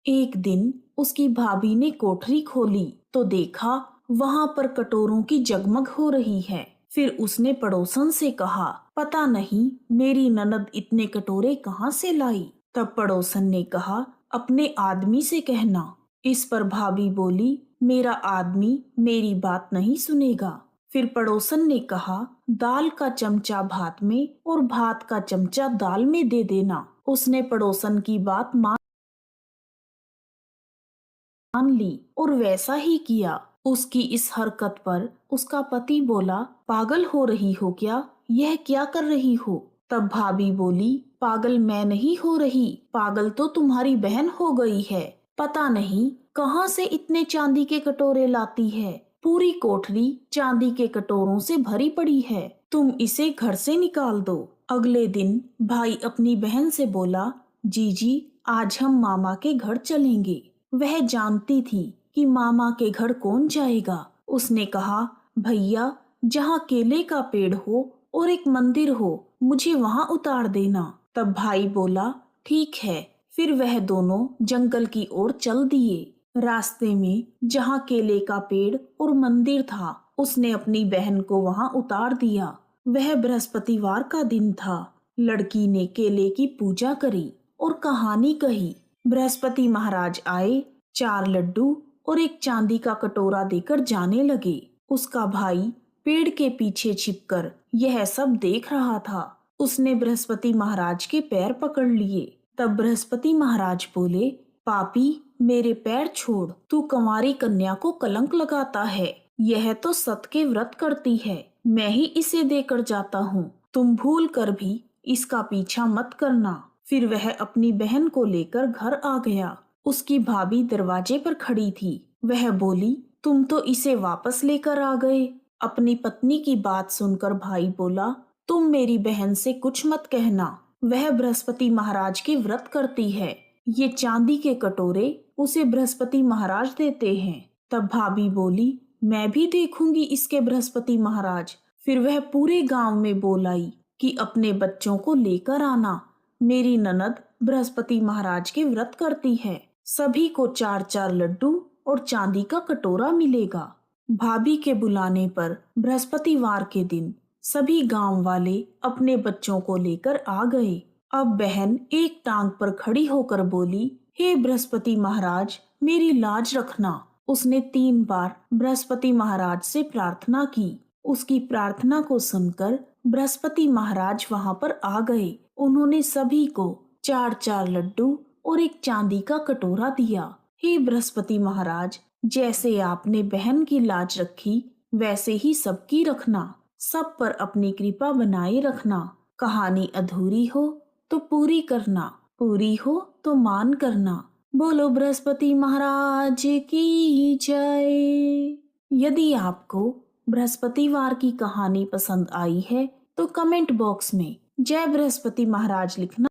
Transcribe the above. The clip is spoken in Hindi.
एक दिन उसकी भाभी ने कोठरी खोली तो देखा वहां पर कटोरों की जगमग हो रही है। फिर उसने पड़ोसन से कहा, पता नहीं मेरी ननद इतने कटोरे कहाँ से लाई। तब पड़ोसन ने कहा, अपने आदमी से कहना। इस पर भाभी बोली, मेरा आदमी मेरी बात नहीं सुनेगा। फिर पड़ोसन ने कहा, दाल का चमचा भात में और भात का चमचा दाल में दे देना। उसने पड़ोसन की बात मान ली और वैसा ही किया। उसकी इस हरकत पर उसका पति बोला, पागल हो रही हो क्या? यह क्या कर रही हो? तब भाभी बोली, पागल मैं नहीं हो रही, पागल तो तुम्हारी बहन हो गई है। पता नहीं कहाँ से इतने चांदी के कटोरे लाती है। पूरी कोठरी चांदी के कटोरों से भरी पड़ी है। तुम इसे घर से निकाल दो। अगले दिन भाई अपनी बहन से बोला, जीजी आज हम मामा के घर चलेंगे। वह जानती थी कि मामा के घर कौन जाएगा। उसने कहा, भैया जहाँ केले का पेड़ हो और एक मंदिर हो मुझे वहाँ उतार देना। तब भाई बोला, ठीक है। फिर वह दोनों जंगल की ओर चल दिए। रास्ते में जहाँ केले का पेड़ और मंदिर था उसने अपनी बहन को वहाँ उतार दिया। वह बृहस्पतिवार का दिन था। लड़की ने केले की पूजा करी और कहानी कही। बृहस्पति महाराज आए, 4 लड्डू और एक चांदी का कटोरा देकर जाने लगे। उसका भाई पेड़ के पीछे छिपकर यह सब देख रहा था। उसने बृहस्पति महाराज के पैर पकड़ लिए। तब बृहस्पति महाराज बोले, पापी मेरे पैर छोड़, तू कंवारी कन्या को कलंक लगाता है। यह तो सत के व्रत करती है, मैं ही इसे देकर जाता हूँ। तुम भूल कर भी इसका पीछा मत करना। फिर वह अपनी बहन को लेकर घर आ गया। उसकी भाभी दरवाजे पर खड़ी थी। वह बोली, तुम तो इसे वापस लेकर आ गए। अपनी पत्नी की बात सुनकर भाई बोला, तुम मेरी बहन से कुछ मत कहना, वह बृहस्पति महाराज के व्रत करती है। ये चांदी के कटोरे उसे बृहस्पति महाराज देते हैं। तब भाभी बोली, मैं भी देखूंगी इसके बृहस्पति महाराज। फिर वह पूरे गांव में बोल आई कि अपने बच्चों को लेकर आना, मेरी ननद बृहस्पति महाराज के व्रत करती है। सभी को 4-4 लड्डू और चांदी का कटोरा मिलेगा। भाभी के बुलाने पर बृहस्पतिवार के दिन सभी गांव वाले अपने बच्चों को लेकर आ गए। अब बहन एक टांग पर खड़ी होकर बोली, हे बृहस्पति महाराज मेरी लाज रखना। उसने 3 बार बृहस्पति महाराज से प्रार्थना की। उसकी प्रार्थना को सुनकर बृहस्पति महाराज वहां पर आ गए। उन्होंने सभी को 4-4 लड्डू और एक चांदी का कटोरा दिया। हे बृहस्पति महाराज, जैसे आपने बहन की लाज रखी वैसे ही सबकी रखना। सब पर अपनी कृपा बनाए रखना। कहानी अधूरी हो तो पूरी करना, पूरी हो तो मान करना। बोलो बृहस्पति महाराज की जय। यदि आपको बृहस्पतिवार की कहानी पसंद आई है तो कमेंट बॉक्स में जय बृहस्पति महाराज लिखना।